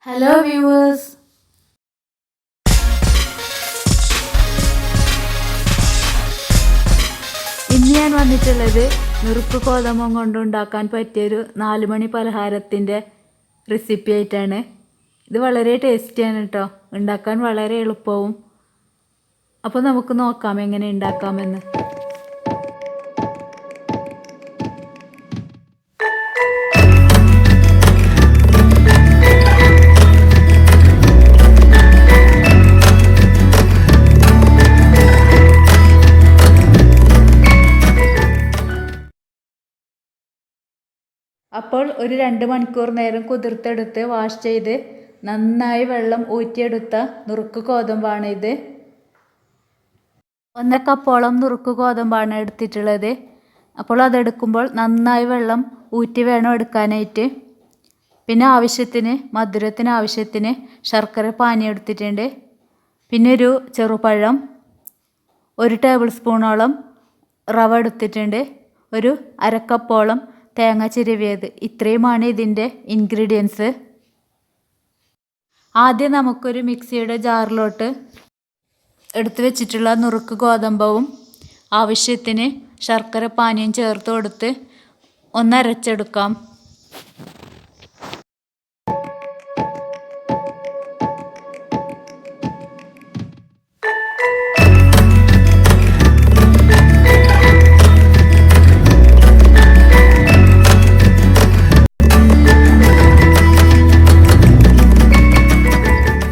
Hello viewers, ഇന്ന് ഞാൻ വന്നിട്ടുള്ളത് നുറുക്ക് ഗോതമ്പം കൊണ്ടുണ്ടാക്കാൻ പറ്റിയൊരു 4 മണി പലഹാരത്തിൻ്റെ റെസിപ്പി ആയിട്ടാണ്. ഇത് വളരെ ടേസ്റ്റിയാണ് കേട്ടോ, ഉണ്ടാക്കാൻ വളരെ എളുപ്പവും. അപ്പോൾ നമുക്ക് നോക്കാം എങ്ങനെ ഉണ്ടാക്കാമെന്ന്. അപ്പോൾ ഒരു 2 മണിക്കൂർ നേരം കുതിർത്തെടുത്ത് വാഷ് ചെയ്ത് നന്നായി വെള്ളം ഊറ്റിയെടുത്ത നുറുക്ക് ഗോതമ്പാണ് ഇത്. 1 കപ്പോളം നുറുക്ക് ഗോതമ്പാണ് എടുത്തിട്ടുള്ളത്. അപ്പോൾ അതെടുക്കുമ്പോൾ നന്നായി വെള്ളം ഊറ്റി വേണം എടുക്കാനായിട്ട്. പിന്നെ ആവശ്യത്തിന് മധുരത്തിന് ആവശ്യത്തിന് ശർക്കര പാനി എടുത്തിട്ടുണ്ട്. പിന്നെ ഒരു ചെറുപഴം, 1 ടേബിൾ സ്പൂണോളം റവ എടുത്തിട്ടുണ്ട്, ഒരു 1/2 കപ്പോളം തേങ്ങ ചിരവിയത്. ഇത്രയുമാണ് ഇതിൻ്റെ ഇൻഗ്രീഡിയൻസ്. ആദ്യം നമുക്കൊരു മിക്സിയുടെ ജാറിലോട്ട് എടുത്തു വെച്ചിട്ടുള്ള നുറുക്ക് ഗോതമ്പവും ആവശ്യത്തിന് ശർക്കര പാനിയും ചേർത്ത് കൊടുത്ത് ഒന്ന് അരച്ചെടുക്കാം.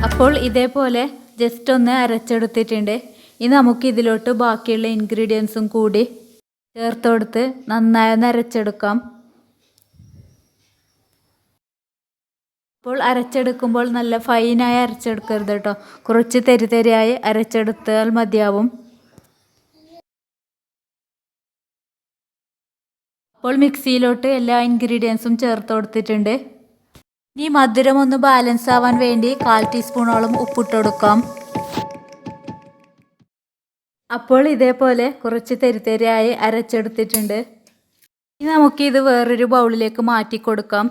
അപ്പോൾ ഇതേപോലെ ജസ്റ്റ് ഒന്ന് അരച്ചെടുത്തിട്ടുണ്ട്. ഇനി നമുക്ക് ഇതിലോട്ട് ബാക്കിയുള്ള ഇൻഗ്രീഡിയൻസും കൂടി ചേർത്ത് കൊടുത്ത് നന്നായി ഒന്ന് അരച്ചെടുക്കാം. അപ്പോൾ അരച്ചെടുക്കുമ്പോൾ നല്ല ഫൈനായി അരച്ചെടുക്കരുത് കേട്ടോ, കുറച്ച് തരിതരിയായി അരച്ചെടുത്താൽ മതിയാവും. അപ്പോൾ മിക്സിയിലോട്ട് എല്ലാ ഇൻഗ്രീഡിയൻസും ചേർത്ത് കൊടുത്തിട്ടുണ്ട്. ഇനി മധുരം ഒന്ന് ബാലൻസ് ആവാൻ വേണ്ടി 1/4 ടീസ്പൂണോളം ഉപ്പിട്ട് കൊടുക്കാം. അപ്പോൾ ഇതേപോലെ കുറച്ച് തരിതരിയായി അരച്ചെടുത്തിട്ടുണ്ട്. ഇനി നമുക്കിത് വേറൊരു ബൗളിലേക്ക് മാറ്റി കൊടുക്കാം.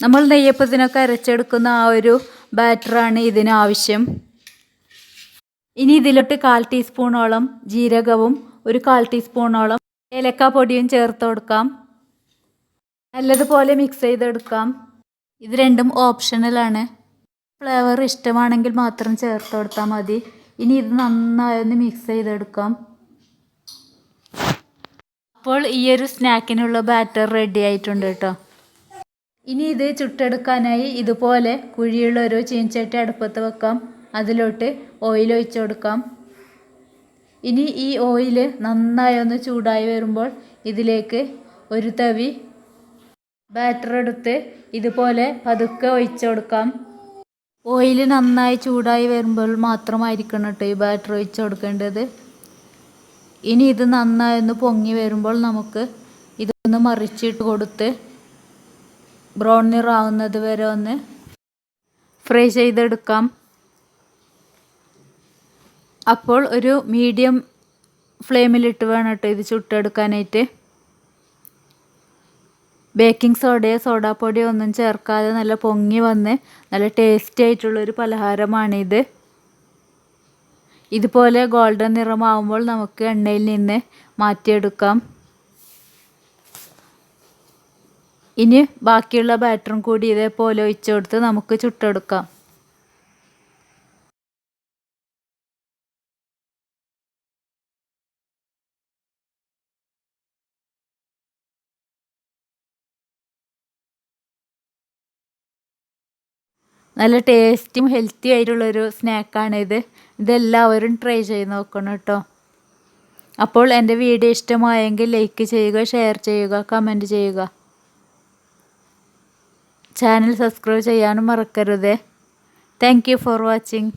നമ്മൾ നെയ്യപ്പത്തിനൊക്കെ അരച്ചെടുക്കുന്ന ആ ഒരു ബാറ്ററാണ് ഇതിന് ആവശ്യം. ഇനി ഇതിലോട്ട് 1/4 ടീസ്പൂണോളം ജീരകവും 1/4 ടീസ്പൂണോളം ഏലക്ക പൊടിയും ചേർത്ത് കൊടുക്കാം. നല്ലതുപോലെ മിക്സ് ചെയ്തെടുക്കാം. ഇത് രണ്ടും ഓപ്ഷണലാണ്, ഫ്ലേവർ ഇഷ്ടമാണെങ്കിൽ മാത്രം ചേർത്ത് കൊടുത്താൽ മതി. ഇനി ഇത് നന്നായി ഒന്ന് മിക്സ് ചെയ്തെടുക്കാം. അപ്പോൾ ഈ ഒരു സ്നാക്കിനുള്ള ബാറ്റർ റെഡി ആയിട്ടുണ്ട് കേട്ടോ. ഇനി ഇത് ചുട്ടെടുക്കാനായി ഇതുപോലെ കുഴിയുള്ള ഒരു ചീനച്ചട്ടി അടുപ്പത്ത് വെക്കാം. അതിലോട്ട് ഓയിൽ ഒഴിച്ചു കൊടുക്കാം. ഇനി ഈ ഓയിൽ നന്നായി ഒന്ന് ചൂടായി വരുമ്പോൾ ഇതിലേക്ക് ഒരു തവി ബാറ്റർ എടുത്ത് ഇതുപോലെ പതുക്കെ ഒഴിച്ചു കൊടുക്കാം. ഓയിൽ നന്നായി ചൂടായി വരുമ്പോൾ മാത്രമായിരിക്കണം കേട്ടോ ഈ ബാറ്റർ ഒഴിച്ചു കൊടുക്കേണ്ടത്. ഇനി ഇത് നന്നായി ഒന്ന് പൊങ്ങി വരുമ്പോൾ നമുക്ക് ഇതൊന്ന് മറിച്ചിട്ട് കൊടുത്ത് ബ്രൗൺ നിറാവുന്നത് വരെ ഒന്ന് ഫ്രൈ ചെയ്തെടുക്കാം. അപ്പോൾ ഒരു മീഡിയം ഫ്ലെയിമിലിട്ട് വേണം കേട്ടോ ഇത് ചുട്ടെടുക്കാനായിട്ട്. ബേക്കിംഗ് സോഡയോ സോഡാപ്പൊടിയോ ഒന്നും ചേർക്കാതെ നല്ല പൊങ്ങി വന്ന് നല്ല ടേസ്റ്റി ആയിട്ടുള്ളൊരു പലഹാരമാണിത്. ഇതുപോലെ ഗോൾഡൻ നിറമാവുമ്പോൾ നമുക്ക് എണ്ണയിൽ നിന്ന് മാറ്റിയെടുക്കാം. ഇനി ബാക്കിയുള്ള ബാറ്ററും കൂടി ഇതേപോലെ ഒഴിച്ചു കൊടുത്ത് നമുക്ക് ചുട്ടെടുക്കാം. നല്ല ടേസ്റ്റിയും ഹെൽത്തി ആയിട്ടുള്ളൊരു സ്നാക്കാണിത്. ഇതെല്ലാവരും ട്രൈ ചെയ്ത് നോക്കണം കേട്ടോ. അപ്പോൾ എൻ്റെ വീഡിയോ ഇഷ്ടമായെങ്കിൽ ലൈക്ക് ചെയ്യുക, ഷെയർ ചെയ്യുക, കമൻറ്റ് ചെയ്യുക. ചാനൽ സബ്സ്ക്രൈബ് ചെയ്യാനും മറക്കരുത്. Thank you for watching.